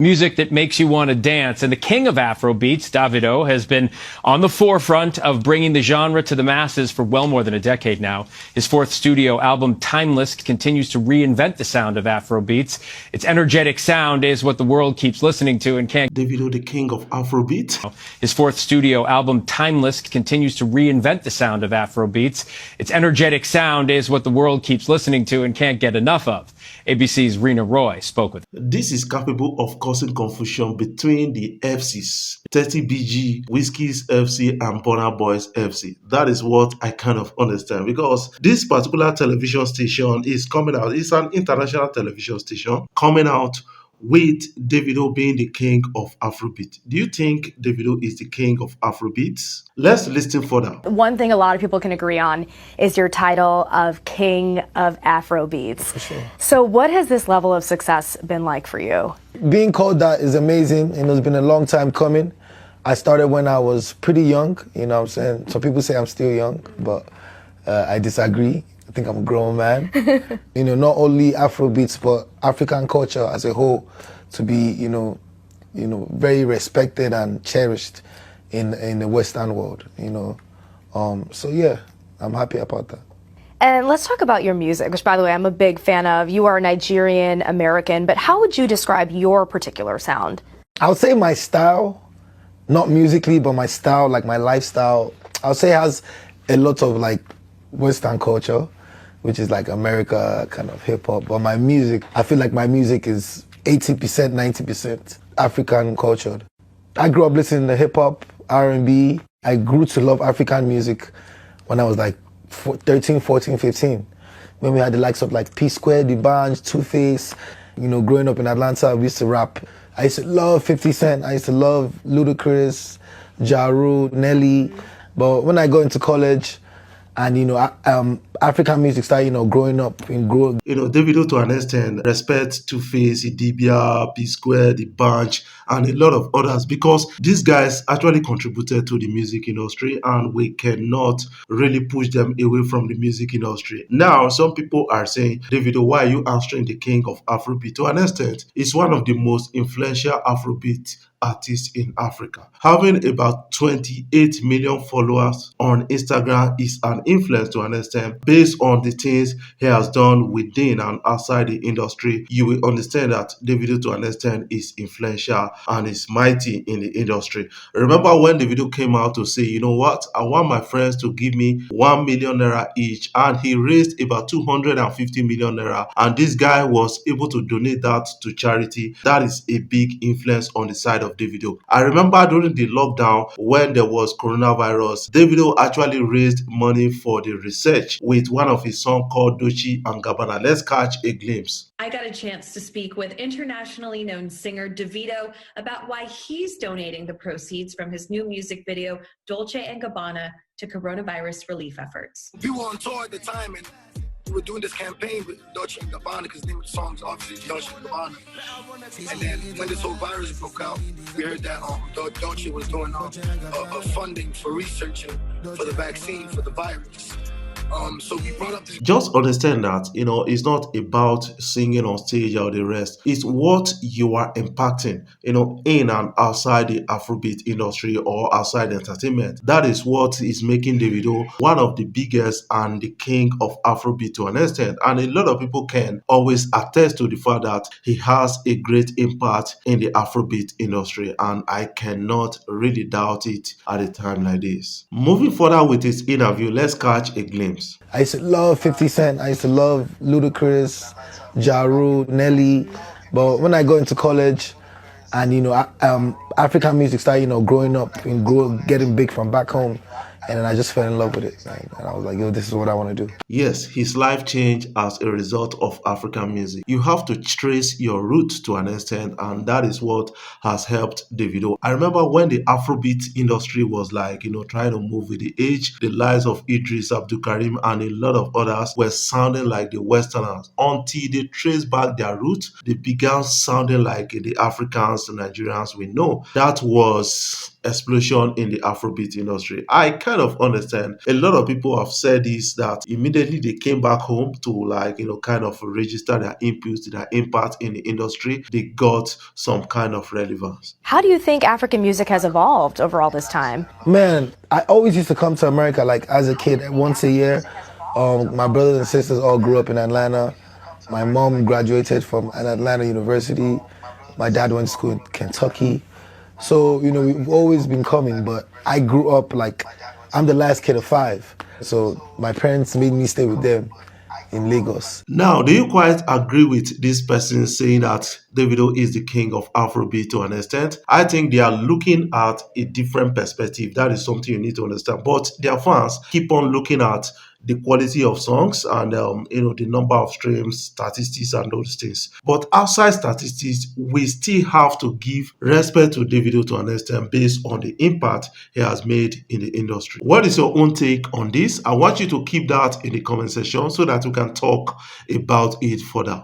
Music that makes you want to dance. And the king of Afrobeats, Davido, has been on the forefront of bringing the genre to the masses for well more than a decade now. His fourth studio album, Timeless, continues to reinvent the sound of Afrobeats. Its energetic sound is what the world keeps listening to and can't. Davido, the king of Afrobeat. His fourth studio album, Timeless, continues to reinvent the sound of Afrobeats. Its energetic sound is what the world keeps listening to and can't get enough of. ABC's Rena Roy spoke with him. This is capable of causing confusion between the FCs, 30BG, Whiskey's FC, and Burna Boy's FC. That is what I kind of understand, because this particular television station is coming out. It's an international television station coming out with Davido being the king of Afrobeat. Do you think Davido is the king of Afrobeats? Let's listen further. One thing a lot of people can agree on is your title of king of Afrobeats. For sure. So what has this level of success been like for you? Being called that is amazing, and it's been a long time coming. I started when I was pretty young, you know what I'm saying? Some people say I'm still young, but I disagree. I think I'm a grown man. You know, not only Afrobeats, but African culture as a whole to be, you know, very respected and cherished in the Western world, you know. So yeah, I'm happy about that. And let's talk about your music, which, by the way, I'm a big fan of. You are Nigerian American, but how would you describe your particular sound? I would say my style, not musically, but my style, like my lifestyle, I would say has a lot of like Western culture, which is like America kind of hip hop. But my music, I feel like my music is 80%, 90% African cultured. I grew up listening to hip hop, R&B. I grew to love African music when I was like 13, 14, 15. When we had the likes of like P-Square, The Banj, Two-Face. You know, growing up in Atlanta, we used to rap. I used to love 50 Cent. I used to love Ludacris, Ja Rule, Nelly. But when I got into college, and you know, African music started, you know, growing up and growing. You know, Davido to an extent respect Two-Face, Idibia, P-Square, The Bunch, and a lot of others, because these guys actually contributed to the music industry, and we cannot really push them away from the music industry. Now, some people are saying, Davido, why are you answering the king of Afrobeat? To an extent, he's one of the most influential Afrobeat artists in Africa. Having about 28 million followers on Instagram is an influence to an extent. Based on the things he has done within and outside the industry, you will understand that Davido to an extent is influential and is mighty in the industry. Remember when Davido came out to say, you know what, I want my friends to give me 1 million naira each, and he raised about 250 million naira, and this guy was able to donate that to charity. That is a big influence on the side of Davido. I remember during the lockdown when there was coronavirus, Davido actually raised money for the research with one of his songs called Dochi and Gabbana. Let's catch a glimpse. I got a chance to speak with internationally known singer Davido about why he's donating the proceeds from his new music video, Dolce and Gabbana, to coronavirus relief efforts. We were on tour at the time, and we were doing this campaign with Dolce and Gabbana, because the name of the song is obviously Dolce and Gabbana. And then when this whole virus broke out, we heard that Dolce was doing funding for researching for the vaccine for the virus. So we brought up this. Just understand that, you know, it's not about singing on stage or the rest. It's what you are impacting, you know, in and outside the Afrobeat industry or outside entertainment. That is what is making Davido one of the biggest and the king of Afrobeat to an extent. And a lot of people can always attest to the fact that he has a great impact in the Afrobeat industry, and I cannot really doubt it at a time like this. Moving further with his interview, let's catch a glimpse. I used to love 50 Cent. I used to love Ludacris, Ja Rule, Nelly. But when I got into college, and you know, African music started, you know, growing up and getting big from back home, and then I just fell in love with it, right? And I was like, yo, this is what I want to do. Yes, his life changed as a result of African music. You have to trace your roots to an extent, and that is what has helped Davido. I remember when the Afrobeat industry was like, you know, trying to move with the age, the lives of Idris, Abdul Karim, and a lot of others were sounding like the Westerners. Until they traced back their roots, they began sounding like the Africans, the Nigerians we know. That was explosion in the Afrobeat industry. I kind of understand. A lot of people have said this, that immediately they came back home to, like, kind of register their inputs, their impact in the industry, they got some kind of relevance. How do you think African music has evolved over all this time? Man, I always used to come to America like as a kid once a year. My brothers and sisters all grew up in Atlanta. My mom graduated from an Atlanta university. My dad went to school in Kentucky. So, we've always been coming, but I grew up like, I'm the last kid of 5. So my parents made me stay with them in Lagos. Now, do you quite agree with this person saying that Davido is the king of Afrobeat to an extent? I think they are looking at a different perspective. That is something you need to understand. But their fans keep on looking at the quality of songs and the number of streams, statistics, and those things. But outside statistics, we still have to give respect to Davido to an extent based on the impact he has made in the industry. What is your own take on this? I want you to keep that in the comment section so that we can talk about it further.